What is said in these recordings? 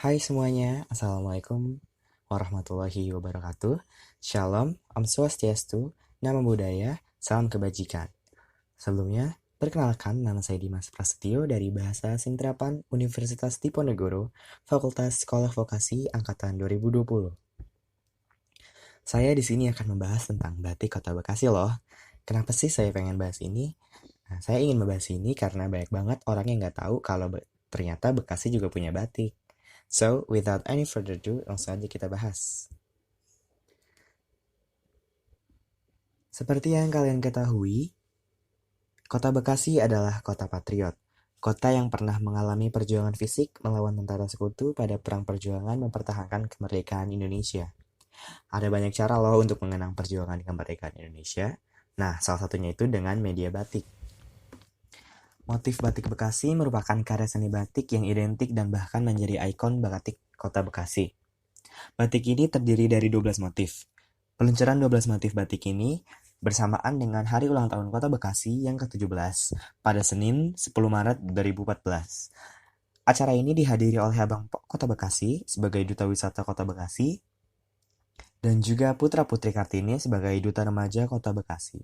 Hai semuanya, Assalamualaikum warahmatullahi wabarakatuh. Shalom, Om Swastiastu, Namo Buddhaya, Salam Kebajikan. Sebelumnya, perkenalkan nama saya Dimas Prasetyo dari Bahasa Asing Terapan Universitas Diponegoro, Fakultas Sekolah Vokasi Angkatan 2020. Saya di sini akan membahas tentang batik Kota Bekasi loh. Kenapa sih saya pengen bahas ini? Nah, saya ingin membahas ini karena banyak banget orang yang nggak tahu kalau ternyata Bekasi juga punya batik. So, without any further ado, langsung aja kita bahas. Seperti yang kalian ketahui, Kota Bekasi adalah kota patriot. Kota yang pernah mengalami perjuangan fisik melawan tentara sekutu pada perang perjuangan mempertahankan kemerdekaan Indonesia. Ada banyak cara loh untuk mengenang perjuangan kemerdekaan Indonesia. Nah, salah satunya itu dengan media batik. Motif batik Bekasi merupakan karya seni batik yang identik dan bahkan menjadi ikon batik Kota Bekasi. Batik ini terdiri dari 12 motif. Peluncuran 12 motif batik ini bersamaan dengan hari ulang tahun Kota Bekasi yang ke-17 pada Senin 10 Maret 2014. Acara ini dihadiri oleh Abang Kota Bekasi sebagai Duta Wisata Kota Bekasi dan juga Putra-Putri Kartini sebagai Duta Remaja Kota Bekasi.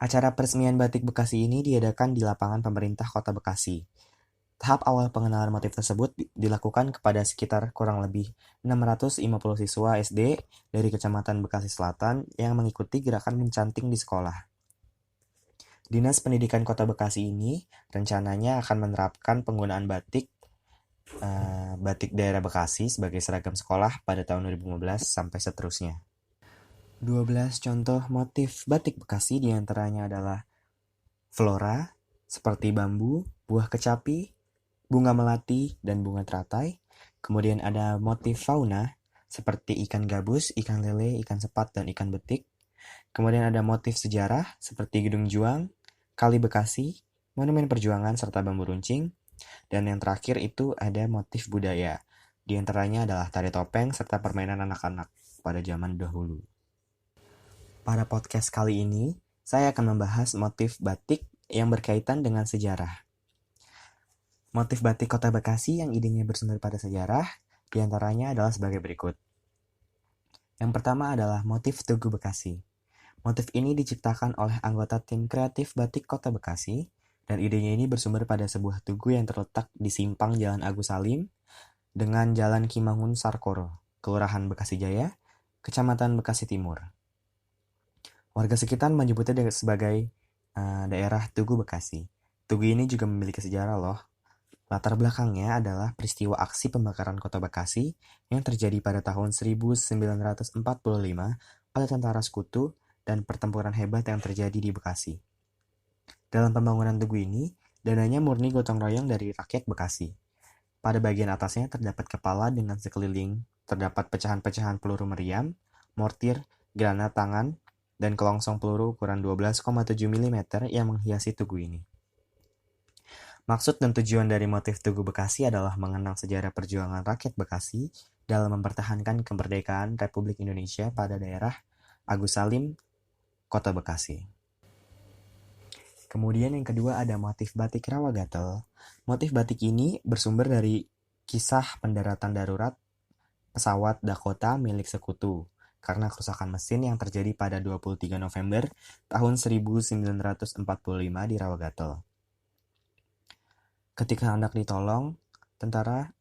Acara peresmian batik Bekasi ini diadakan di lapangan pemerintah Kota Bekasi. Tahap awal pengenalan motif tersebut dilakukan kepada sekitar kurang lebih 650 siswa SD dari Kecamatan Bekasi Selatan yang mengikuti gerakan mencanting di sekolah. Dinas Pendidikan Kota Bekasi ini rencananya akan menerapkan penggunaan batik daerah Bekasi sebagai seragam sekolah pada tahun 2015 sampai seterusnya. 12 contoh motif batik Bekasi diantaranya adalah flora, seperti bambu, buah kecapi, bunga melati, dan bunga teratai. Kemudian ada motif fauna, seperti ikan gabus, ikan lele, ikan sepat, dan ikan betik. Kemudian ada motif sejarah, seperti Gedung Juang, Kali Bekasi, Monumen Perjuangan, serta bambu runcing. Dan yang terakhir itu ada motif budaya. Di antaranya adalah tari topeng, serta permainan anak-anak pada zaman dahulu. Pada podcast kali ini, saya akan membahas motif batik yang berkaitan dengan sejarah. Motif batik Kota Bekasi yang idenya bersumber pada sejarah, diantaranya adalah sebagai berikut. Yang pertama adalah motif Tugu Bekasi. Motif ini diciptakan oleh anggota tim kreatif batik Kota Bekasi, dan idenya ini bersumber pada sebuah tugu yang terletak di simpang Jalan Agus Salim dengan Jalan Kimangun Sarkoro, Kelurahan Bekasi Jaya, Kecamatan Bekasi Timur. Warga sekitar menyebutnya sebagai daerah Tugu Bekasi. Tugu ini juga memiliki sejarah loh. Latar belakangnya adalah peristiwa aksi pembakaran Kota Bekasi yang terjadi pada tahun 1945 oleh tentara sekutu dan pertempuran hebat yang terjadi di Bekasi. Dalam pembangunan tugu ini, dananya murni gotong royong dari rakyat Bekasi. Pada bagian atasnya terdapat kepala dengan sekeliling terdapat pecahan-pecahan peluru meriam, mortir, granat tangan, dan kelongsong peluru ukuran 12,7 mm yang menghiasi tugu ini. Maksud dan tujuan dari motif Tugu Bekasi adalah mengenang sejarah perjuangan rakyat Bekasi dalam mempertahankan kemerdekaan Republik Indonesia pada daerah Agus Salim, Kota Bekasi. Kemudian yang kedua ada motif batik Rawagatel. Motif batik ini bersumber dari kisah pendaratan darurat pesawat Dakota milik sekutu karena kerusakan mesin yang terjadi pada 23 November tahun 1945 di Rawagatel. Ketika hendak ditolong, tentara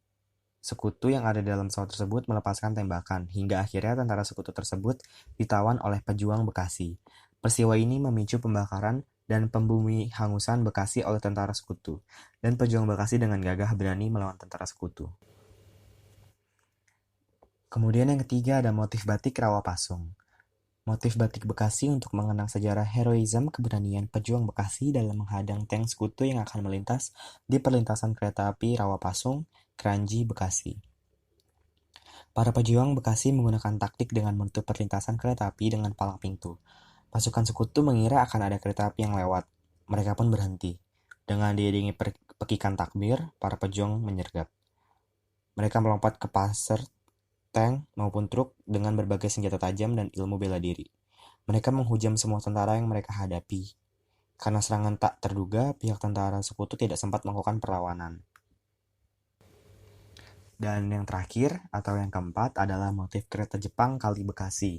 sekutu yang ada dalam pesawat tersebut melepaskan tembakan, hingga akhirnya tentara sekutu tersebut ditawan oleh pejuang Bekasi. Peristiwa ini memicu pembakaran dan pembumi hangusan Bekasi oleh tentara sekutu, dan pejuang Bekasi dengan gagah berani melawan tentara sekutu. Kemudian yang ketiga ada motif batik Rawapasung. Motif batik Bekasi untuk mengenang sejarah heroisme keberanian pejuang Bekasi dalam menghadang tank sekutu yang akan melintas di perlintasan kereta api Rawapasung, Kranji, Bekasi. Para pejuang Bekasi menggunakan taktik dengan menutup perlintasan kereta api dengan palang pintu. Pasukan sekutu mengira akan ada kereta api yang lewat. Mereka pun berhenti. Dengan diiringi pekikan takbir, para pejuang menyergap. Mereka melompat ke pasar tank maupun truk dengan berbagai senjata tajam dan ilmu bela diri. Mereka menghujam semua tentara yang mereka hadapi. Karena serangan tak terduga, pihak tentara sekutu tidak sempat melakukan perlawanan. Dan yang terakhir atau yang keempat adalah motif kereta Jepang Kali Bekasi.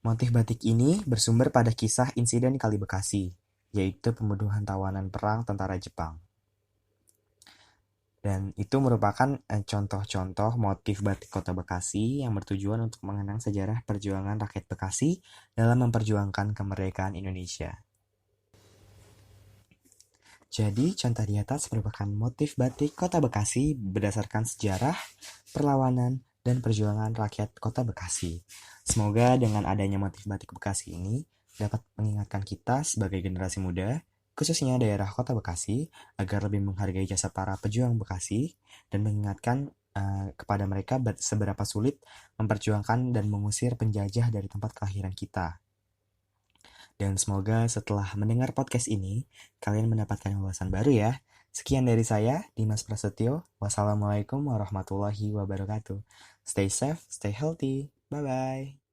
Motif batik ini bersumber pada kisah insiden Kali Bekasi, yaitu pembunuhan tawanan perang tentara Jepang. Dan itu merupakan contoh-contoh motif batik Kota Bekasi yang bertujuan untuk mengenang sejarah perjuangan rakyat Bekasi dalam memperjuangkan kemerdekaan Indonesia. Jadi, contoh di atas merupakan motif batik Kota Bekasi berdasarkan sejarah, perlawanan, dan perjuangan rakyat Kota Bekasi. Semoga dengan adanya motif batik Bekasi ini dapat mengingatkan kita sebagai generasi muda, khususnya daerah Kota Bekasi, agar lebih menghargai jasa para pejuang Bekasi dan mengingatkan kepada mereka seberapa sulit memperjuangkan dan mengusir penjajah dari tempat kelahiran kita. Dan semoga setelah mendengar podcast ini, kalian mendapatkan wawasan baru ya. Sekian dari saya, Dimas Prasetyo. Wassalamualaikum warahmatullahi wabarakatuh. Stay safe, stay healthy. Bye-bye.